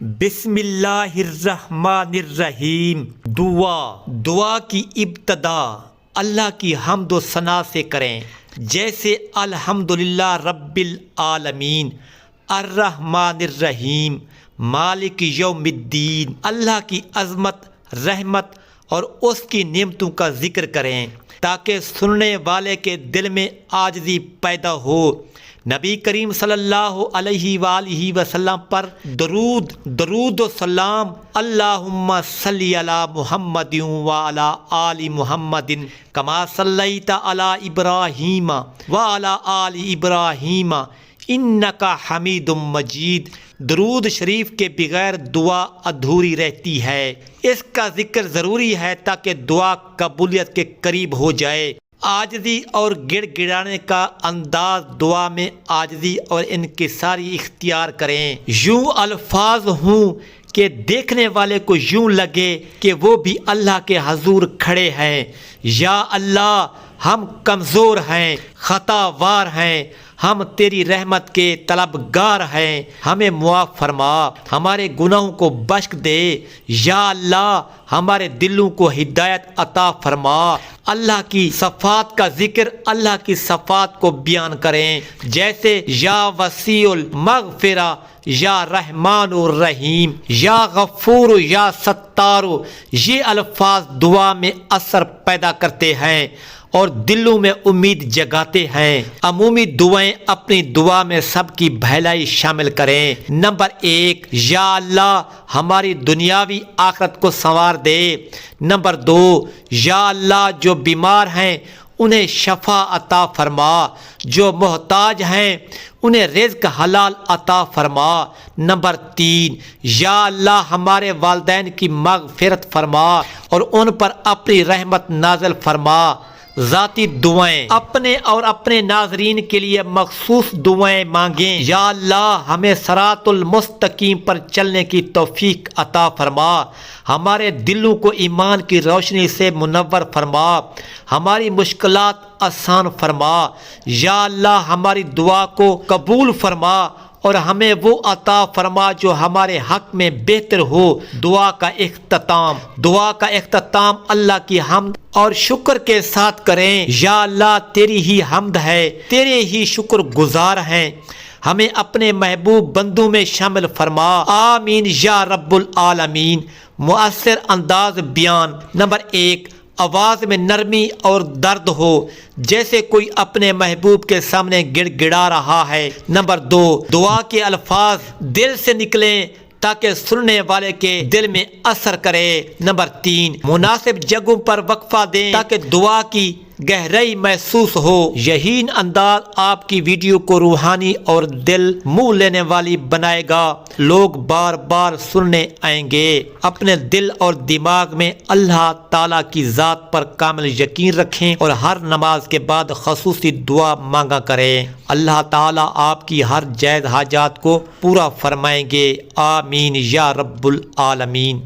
بسم اللہ الرحمن الرحیم۔ دعا کی ابتدا اللہ کی حمد و ثنا سے کریں، جیسے الحمدللہ رب العالمین الرحمن الرحیم مالک یوم الدین۔ اللہ کی عظمت، رحمت اور اس کی نعمتوں کا ذکر کریں تاکہ سننے والے کے دل میں عاجزی پیدا ہو۔ نبی کریم صلی اللہ علیہ وآلہ وسلم پر درود و سلام۔ اللہم صلی علی محمد وعلی آل محمد کما صلیت علی ابراہیم وعلی آل ابراہیم انک حمید مجید۔ درود شریف کے بغیر دعا ادھوری رہتی ہے، اس کا ذکر ضروری ہے تاکہ دعا قبولیت کے قریب ہو جائے۔ عاجزی اور گڑ گڑانے کا انداز، دعا میں عاجزی اور انکساری اختیار کریں۔ یوں الفاظ ہوں کہ دیکھنے والے کو یوں لگے کہ وہ بھی اللہ کے حضور کھڑے ہیں۔ یا اللہ، ہم کمزور ہیں، خطا وار ہیں، ہم تیری رحمت کے طلبگار ہیں، ہمیں معاف فرما، ہمارے گناہوں کو بخش دے۔ یا اللہ، ہمارے دلوں کو ہدایت عطا فرما۔ اللہ کی صفات کا ذکر، اللہ کی صفات کو بیان کریں، جیسے یا وسیع المغفرہ، یا رحمان الرحیم، یا غفور، یا ستار۔ یہ الفاظ دعا میں اثر پیدا کرتے ہیں اور دلوں میں امید جگاتے ہیں۔ عمومی دعائیں اپنی دعا میں سب کی بھلائی شامل کریں۔ نمبر 1، یا اللہ ہماری دنیاوی آخرت کو سنوار دے۔ نمبر 2، یا اللہ جو بیمار ہیں انہیں شفا عطا فرما، جو محتاج ہیں انہیں رزق حلال عطا فرما۔ نمبر 3، یا اللہ ہمارے والدین کی مغفرت فرما اور ان پر اپنی رحمت نازل فرما۔ ذاتی دعائیں، اپنے اور اپنے ناظرین کے لیے مخصوص دعائیں مانگیں۔ یا اللہ ہمیں صراط المستقیم پر چلنے کی توفیق عطا فرما، ہمارے دلوں کو ایمان کی روشنی سے منور فرما، ہماری مشکلات آسان فرما۔ یا اللہ ہماری دعا کو قبول فرما اور ہمیں وہ عطا فرما جو ہمارے حق میں بہتر ہو۔ دعا کا اختتام اللہ کی حمد اور شکر کے ساتھ کریں۔ یا اللہ تیری ہی حمد ہے، تیرے ہی شکر گزار ہیں، ہمیں اپنے محبوب بندوں میں شامل فرما۔ آمین یا رب العالمین۔ مؤثر انداز بیان۔ نمبر 1، آواز میں نرمی اور درد ہو، جیسے کوئی اپنے محبوب کے سامنے گڑ گڑا رہا ہے۔ نمبر 2، دعا کے الفاظ دل سے نکلیں تاکہ سننے والے کے دل میں اثر کرے۔ نمبر 3، مناسب جگہوں پر وقفہ دیں تاکہ دعا کی گہرائی محسوس ہو۔ یہی انداز آپ کی ویڈیو کو روحانی اور دل منہ لینے والی بنائے گا، لوگ بار بار سننے آئیں گے۔ اپنے دل اور دماغ میں اللہ تعالیٰ کی ذات پر کامل یقین رکھیں اور ہر نماز کے بعد خصوصی دعا مانگا کریں۔ اللہ تعالیٰ آپ کی ہر جائز حاجات کو پورا فرمائیں گے۔ آمین یا رب العالمین۔